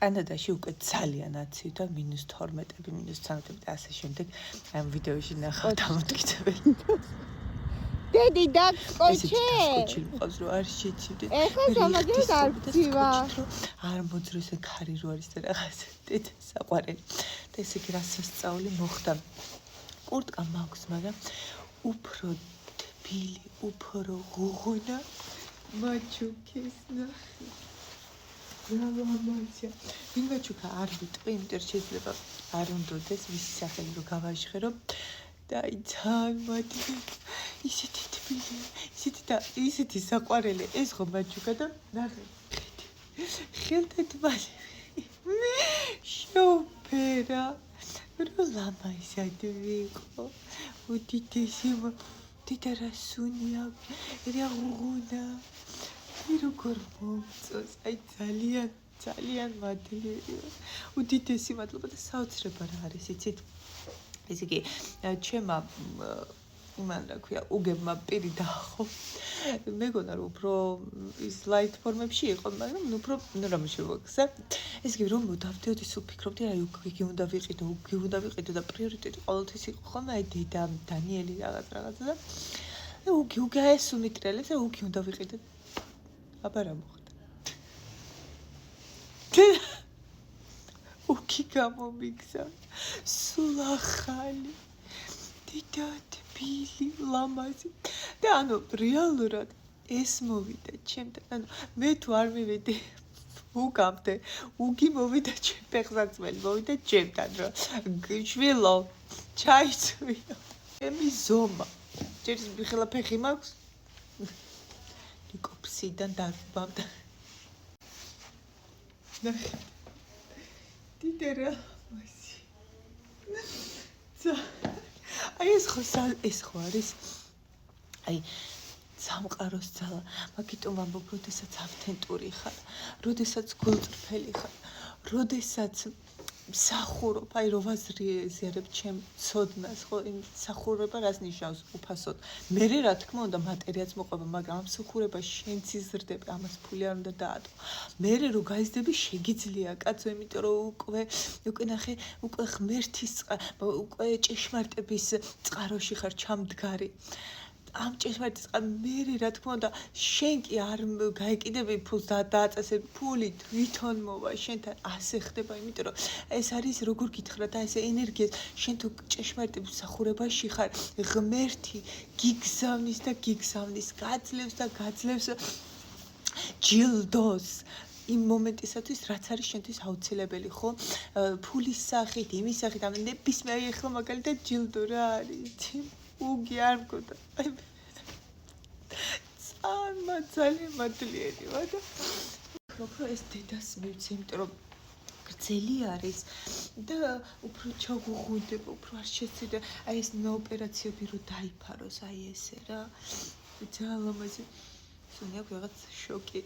კანადაში უკვე ძალიან აცივ და -12, -13 და ასე შემდეგ. ამ ვიდეოში ნახავთ ამოდგინებელი. დედი დაგკოჩე. კოჩი მყავს რომ არ შეცივდეთ. ეხლა სამაგერად არ ვცივა. არ მოძროს ქარი რო არის და რაღაც დედა საყვარელი. და ესე იგი რა სასწაული მოხდა. კურტკა მაქვს, მაგრამ უფრო თბილი, უფრო ღუღუნა მაჩუკის ნახე. რამამაცია. ვინმეჩუკა არ ვიტყვი, იმიტომ რომ შეიძლება არ უნდოდეს მისი სახელი რო გავაჟღერო. და აი ძალიან მადლი. ისეთი თბილი, ისეთი საყვარელი ეს ხო მაჩუკა და ნახე. ხელთეთ მალე. შოუფერა. რო ლამაზად ვიყო. უდიდესი დიდა სუნია. რა ღუღუნა. როგორ მომწონს, აი ძალიან მადლიერია. უდიდესი მადლობა და საოცრება რა არის, იცით? ესე იგი, ჩემმა იმან რა ქვია, უგებმა პირი დაახო. მეგონა რომ უფრო ის ლაით ფორმებში იყო, მაგრამ უფრო რა მოვხსა. ესე იგი, რომ დავდიოდი სულ ფიქრობდი, აი იგი უნდა ვიყიდო და პრიორიტეტი ყოველთვის იყო ხოლმე აი დედა, დანიელი რაღაცა და უგი ეს უნიტრელებს და უგი უნდა ვიყიდო. აბა რა მოხდა? უქი გამომიგზა. სულ ახალი. დიდა თბილი, ლამაზი. და ანუ რეალურად ეს მოვიდა ჩემთან. ანუ მე თუ არ მივედი უკამდე, უგი მოვიდა ჩემ ფეხსაცმელი, მოვიდა ჩემთან, რომ შვილო, ჩაიცვიო. ჩემი ზომა. ჯერ მიხელა ფეხი მაქვს? კოპსიდან დარბამდა. ნახე. დიდერა მასი. აი ეს ხო არის? აი სამყაროს ძალა. მაგიტომ ვამბობ, როდესაც ავთენტური ხარ, როდესაც გულწრფელი ხარ, როდესაც მსახურობ, აი რო ვაზრიეზერებ ჩემ ცოდნას, ხო, იმ მსახურება რას ნიშნავს უფასოდ. მე რა თქმა უნდა მატერიაც მოყვება, მაგრამ ამ მსახურებას შენც იზრდები, ამას ფული არ უნდა დაატო. მე რო გაიზრდები შეგიძლია, კაცო, იმიტომ რომ უკვე ნახე, უკვე ღმერთის უკვე ჭეშმარიტების წყაროში ხარ ჩამდგარი. ამ ჭეშმარიტის მე რა თქმა უნდა შენ კი არ გაეკიდები ფულს დააწესებ ფული თვითონ მოვა შენთან ასე ხდება იმიტომ რომ ეს არის როგორ გითხრა და ეს ენერგია შენ თუ ჭეშმარიტ მსახურებაში ხარ ღმერთი გიგზავნის და გიგზავნის გაძლევს და გაძლევს ჯილდოს იმ მომენტისათვის რაც არის შენთვის აუცილებელი ხო ფულის სახით იმის სახით ამ ნებისმიერ ახლა მაგალითად ჯილდო რა არის უგი არ მგონდა ძალიან მადლიერი ვარ და უფრო ეს დედას მივცე იმიტომ რომ გრძელი არის და უფრო ჩაგუღუნდება უფრო არ შეცდიდა აი ეს ოპერაციები რო დაიფაროს აი ესე რა ძალიან ლამაზი სუნია რაღაც შოკი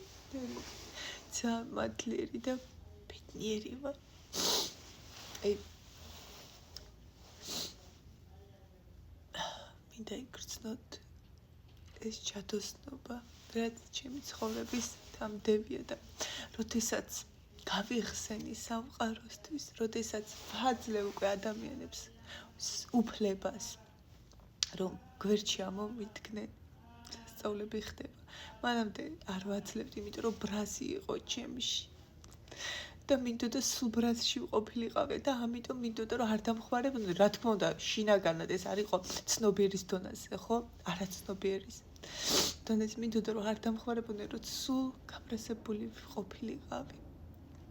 ძალიან მადლიერი და ბედნიერი ვარ აი მინდა იგრძნოთ ეს ჩადოსნობა რაც ჩემი ცხოვრების დამდებია და როდესაც გავიხსენი სამყაროსთვის როდესაც ვაძლევ უკვე ადამიანებს უფლებას რომ გვერდში ამომიდგნენ სწავლები ხდება მანამდე არ ვაძლევთ იმიტომ რომ ბრაზი იყო ჩემში და მინდოდა სულ ბრაზში ვყოფილიყავე და ამიტომ მინდოდა რომ არ დამხმარებოდნენ რა თქმა უნდა შინაგანად ეს არ იყო ცნობიერის დონეზე ხო არაცნობიერის დონეზე მინდოდა რომ არ დამხმარებოდნენ რომ სულ გაბრაზებული ვყოფილიყავი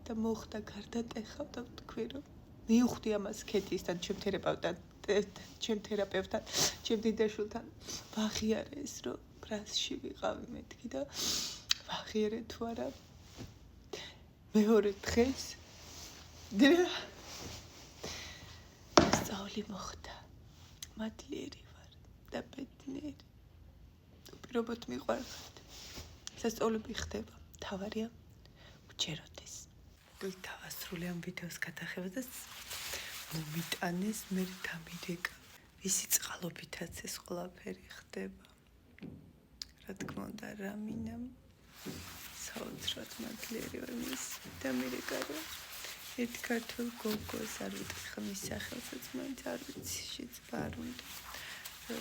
და მოხდა გარდატეხავ და ვთქვი რომ მივხვდი ამას ქეთისთან ჩემ თერაპევტთან ჩემ დიდაშვილთან ვაღიარე ეს რომ ბრაზში ვიყავი მეთქი და ვაღიარე თუ არა მეორე დღეს სწავლი მოხდა მადლიერი ვარ და ბედნიერი უპირობოდ მიყვარხართ სასწავლები ხდება თავარია უჩეროდეს დავასრულე ამ ვიდეოს გადაღება და მომიტანეს მე დამიდეკა ვისი წყალობითაც ეს ყველაფერი ხდება რა თქმა უნდა რამინამ საოცრად მადლიერი ვარ მის დამიდეკა ერთ ქართულ გოგოს არ ვიტყვი ხმის სახელსაც მაინც არ ვიცი შეცბა არ უნდა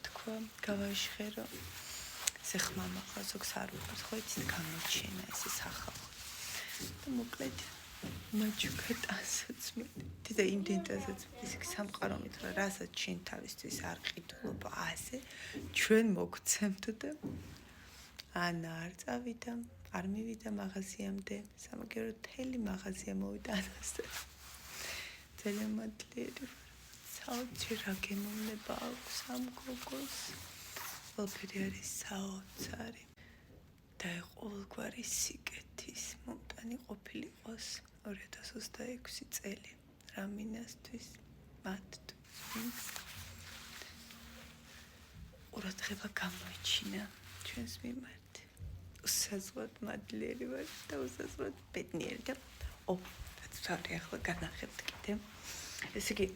თქვა გავაჟღერო ესე ხმა მაღლა ზოგს არ უყვარს ხო იცით გამოჩენა ესე სახალხო და მოკლედ მაჩუკა ტანსაც მე და იმდენ ტანსაც ისე სამყარო მითხრა რასაც შენ თავისთვის არ ყიდულობ ასე ჩვენ მოგცემთ და ანა არ წავიდა არ მივიდა მაღაზიამდე სამაგერო თელი მაღაზია მოვიდა ანასთან ძალიან მადლიერი საოცრი რა გემოვნება აქვს ამ გოგოს ყველაფერი არის საოცარი და ყოველგვარი სიკეთის მომტანი ყოფილიყოს 2026 წელი რამინასთვის მათთვის ყურადღება გამოიჩინა ჩვენს მიმართ უსაზღვროდ მადლიერი ვარ და უსაზღვროდ ბედნიერი და დაცვარი ახლა განახებთ კიდე ესე იგი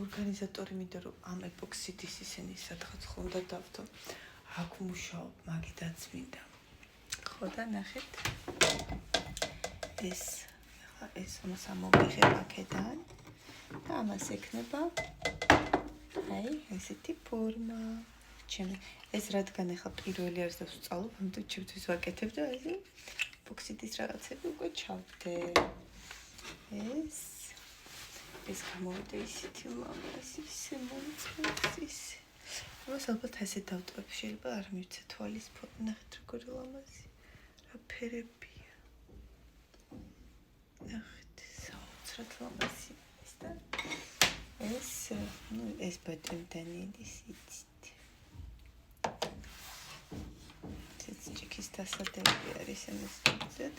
ორგანიზატორი მინდა რომ ამ ეპოქსიდის ისინი სადღაც ხო უნდა დავთო აქ მუშაობ მაგიდაც მინდა ხო და ნახეთ ეს ამას ამოვიღებ აქედან და ამას ექნება აი ესეთი ფორმა ჩემი ეს რადგან ახლა პირველი არის და ვსწავლობ ამიტომ ჩემთვის ვაკეთებ და ესე ეპოქსიდის რაღაცები უკვე ჩავდე ეს გამოვიდა ისეთი ლამაზი ისე მომწონს ამას ალბათ ასე დავტოვებ შეიძლება არ მივცე თვალის ფორმა ნახეთ როგორი ლამაზი რა ფერებია ნახეთ საოცრად ლამაზი ის და ეს ბატონტანი იცით ეს ჩიქის დასადები არის ამას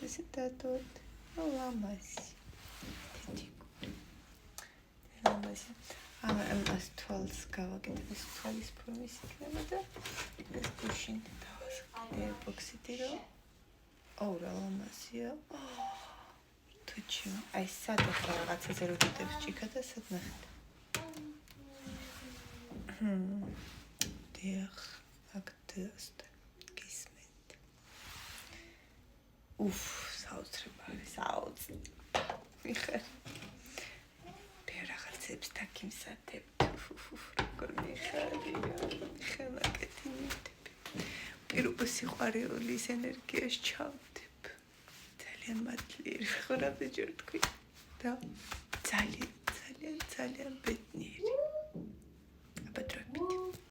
ესე დადოთ ლამაზი ლამაზი ამას თვალს გავაკეთებ ეს თვალის ფორმის იქნება და ეს გუშინ დავასკიდე ეპოქსიდი რომ რა ლამაზია თუჩი აი სადაც რაღაცაზე რო დიდებს ჭიქა და სად ნახეთ დიახ აქტიასტა გისმენთ საოცრება არის საოცრი მიხარ რაღაცებს დაკიმსადებთ როგორ მიხარია ხელაკეთი მივდები პირობა სიყვარულის ენერგიას ჩავდებ ძალიან მადლიერი ხარ აბეჯერ თქვი და ძალიან ბედნიერი